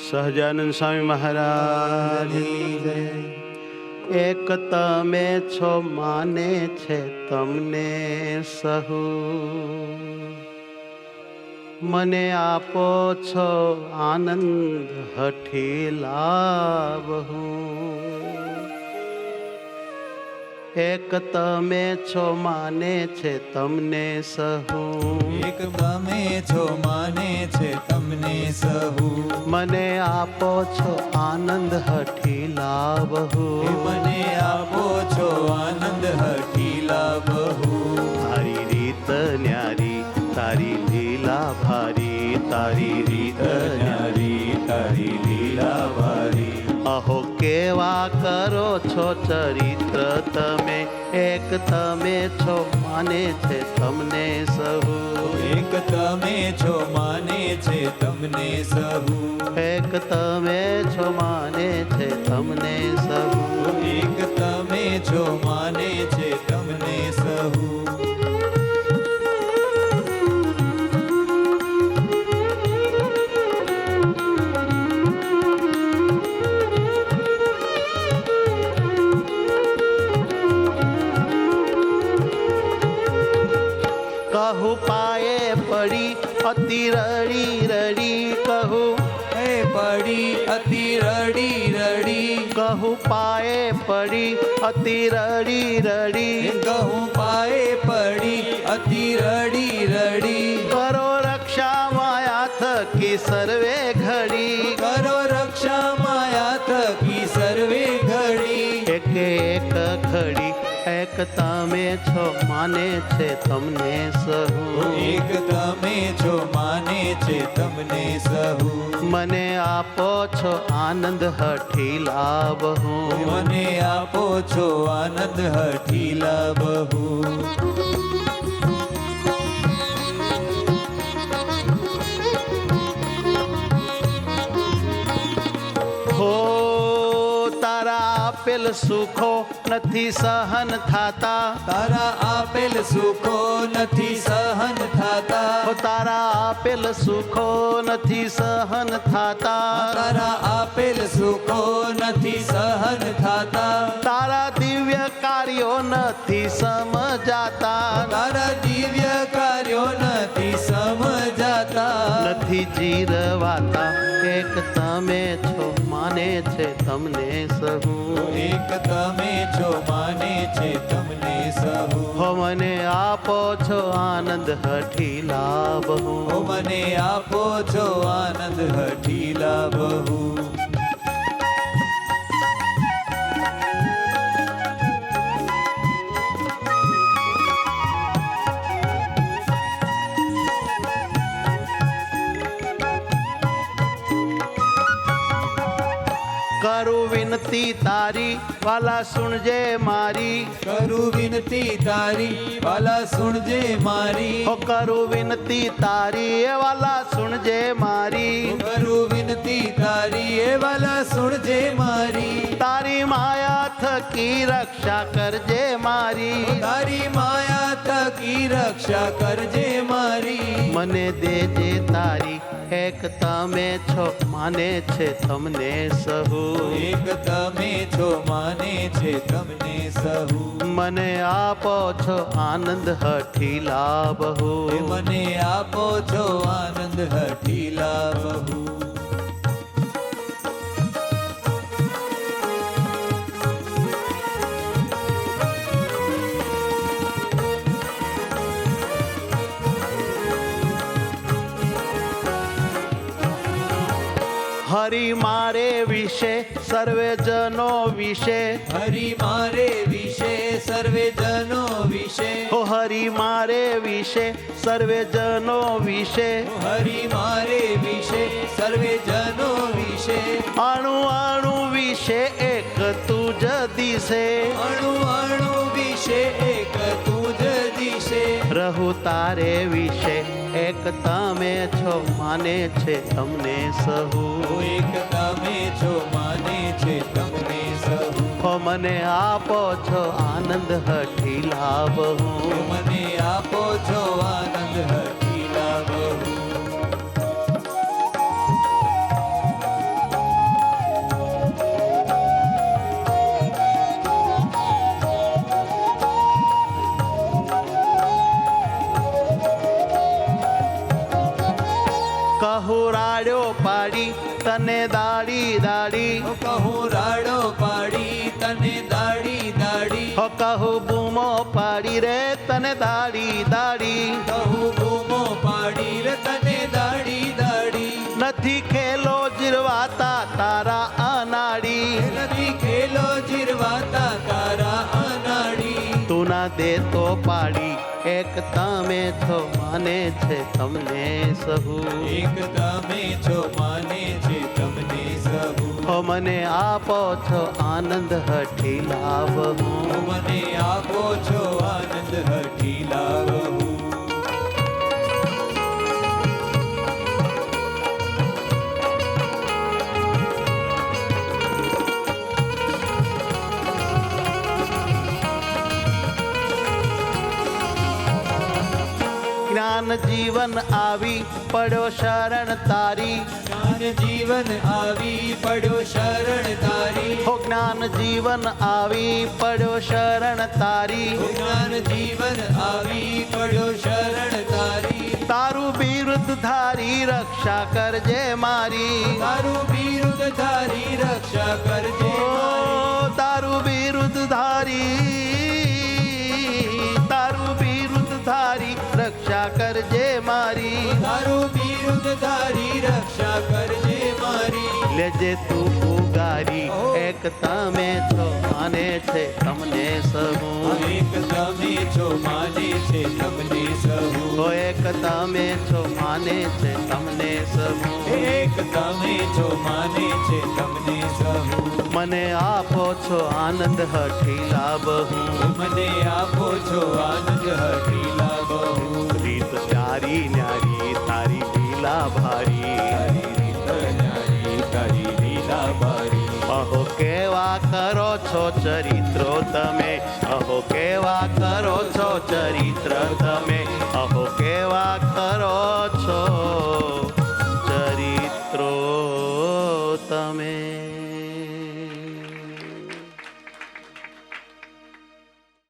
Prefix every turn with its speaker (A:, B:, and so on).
A: સહજાનંદ સ્વામી મહારાજની જય. એક તમે છો માને છે તમને સહુ, મને આપો છો આનંદ હઠી લાવહુ. એક તમે છો માને છે તમને સહુ,
B: એક તમે છો માને છે તમને સહુ,
A: મને આપો છો આનંદ હઠી લાવહુ.
B: મને આપો છો આનંદ હઠી લાવહુ.
A: તારી રીત ન્યારી તારી લીલા ભારી, તારી રીત
B: ન્યારી તારી લીલા ભારી.
A: અહો કેવા કરો છો ચરિત્ર તમે, એક તમે છો માને છે તમને સહુ.
B: એક તમે છો માને છે તમને સહુ,
A: એક તમે છો માને છે તમને સહુ.
B: એક તમે છો માને છે તમને સહુ.
A: કહું પાયે પડી અતિ રડી રડી, કહું
B: એ પડી અતિ રડી રડી,
A: કહું પાયે પડી અતિ રડી રડી.
B: કહું પાએ પડી અતિ રડી રડી.
A: કરો રક્ષા માયા થકી સર્વે ઘડી,
B: કરો રક્ષા માયા થકી સર્વે ઘડી.
A: એક એક ઘડી એક તમે છો માને છે તમને સહુ.
B: એક તમે છો માને છે તમને સહુ,
A: મને આપો છો આનંદ હઠી લાવહુ.
B: મને આપો છો આનંદ હઠી લાવહુ.
A: હો તારા આપેલ સુખો નથી સહન થાતા,
B: તારા આપેલ સુખો નથી સહન થાતા.
A: હો તારા આપેલ સુખો નથી સહન થાતા.
B: તારા આપેલ સુખો નથી સહન થાતા.
A: તારા દિવ્ય કાર્યો નથી સમજાતા,
B: તારા દિવ્ય કાર્યો નથી સમજાતા.
A: નથી જીરવાતા. એક તમે છો માને છે તમને સહુ.
B: એક તમે છો માને છે તમને સહુ,
A: હો મને આપો છો આનંદ હઠી લાવહુ.
B: ઓ મને આપો છો આનંદ હઠી લાવહુ.
A: કરું વિનતી તારી વાલા સુણજે મારી,
B: કરું વિનતી તારી વાલા સુણજે મારી.
A: હો કરું વિનતી તારી એ વાલા સુણજે મારી.
B: કરું વિનતી તારી એ વાલા સુણજે મારી.
A: તારી માયા થકી રક્ષા કરજે મારી,
B: તારી માયા થકી રક્ષા કરજે મારી.
A: મને દેજે તારી એક તમે છો માને છે તમને સહુ.
B: એક તમે છો માને છે તમને સહુ,
A: મને આપો છો આનંદ હઠી લાવહુ.
B: મને આપો છો આનંદ હઠી લાવહુ.
A: હરિ મારે વિશે સર્વે જનો વિશે,
B: હરિ મારે વિશે સર્વે જનો વિશે.
A: હો હરિ મારે વિશે સર્વે જનો વિશે.
B: હરિ મારે વિશે સર્વે જનો વિશે.
A: અણુ અણુ વિશે એક તુજ દિશે,
B: અણુ અણુ વિશે એક તુજ દિશે.
A: રહું તારે વિશે એક તમે છો માને છે તમને સહુ.
B: એક તમે છો માને છે તમને સહુ,
A: હો મને આપો છો આનંદ હઠી લાવહુ.
B: મને આપો છો આનંદ હઠી લાવહુ.
A: પાડી તને દાડી દાડી
B: કહું રાડો પાડી તને દાડી દાડી
A: હો કહું બૂમો પાડી રે તને દાડી દાડી
B: કહું બૂમો પાડી રે તને દાડી દાડી
A: નથી ખેલો જીરવાતા તારા અનાડી
B: નથી ખેલો જીરવાતા તારા અનાડી
A: તું ના દે તો પાડી એક તમે છો માને છે તમને સહુ
B: એક તમે છો માને છે તમને સહુ
A: હો મને આપો છો આનંદ હઠી લાવ હું
B: મને આપો છો આનંદ હઠી લાવહું
A: જ્ઞાન જીવન આવી પડ્યો શરણ તારી
B: જ્ઞાન જીવન આવી પડ્યો શરણ તારી
A: હો જ્ઞાન જીવન આવી પડ્યો શરણ તારી
B: જ્ઞાન જીવન આવી પડ્યો શરણ તારી
A: તારું બિરુદ ધારી રક્ષા કરજે મારી
B: તારું બિરુદ ધારી રક્ષા કરજે
A: ઓ
B: મારી.
A: તારું બિરુદ ધારી તારું બિરુદ ધારી રક્ષા કરજે મારી
B: તારું બિરુદ ધારી રક્ષા કરજે મારી
A: લેજે તું ઉગારી એક તમે છો માને છે તમને સહુ
B: એક તમે છો માને છે તમને સહુ
A: ઓ એક તમે છો માને છે તમને સહુ
B: એક તમે છો માને છે તમને સહુ
A: મને આપો છો આનંદ હઠી લાભ હું
B: મને આપો છો આનંદ હઠી લાવહું
A: રીત પ્યારી ન્યારી તારી લીલા ભારી
B: તારી રીત ન્યારી તારી લીલા બારી
A: અહો કેવા કરો છો ચરિત્રો તમે અહો કેવા કરો છો ચરિત્ર તમે અહો કેવા કરો છો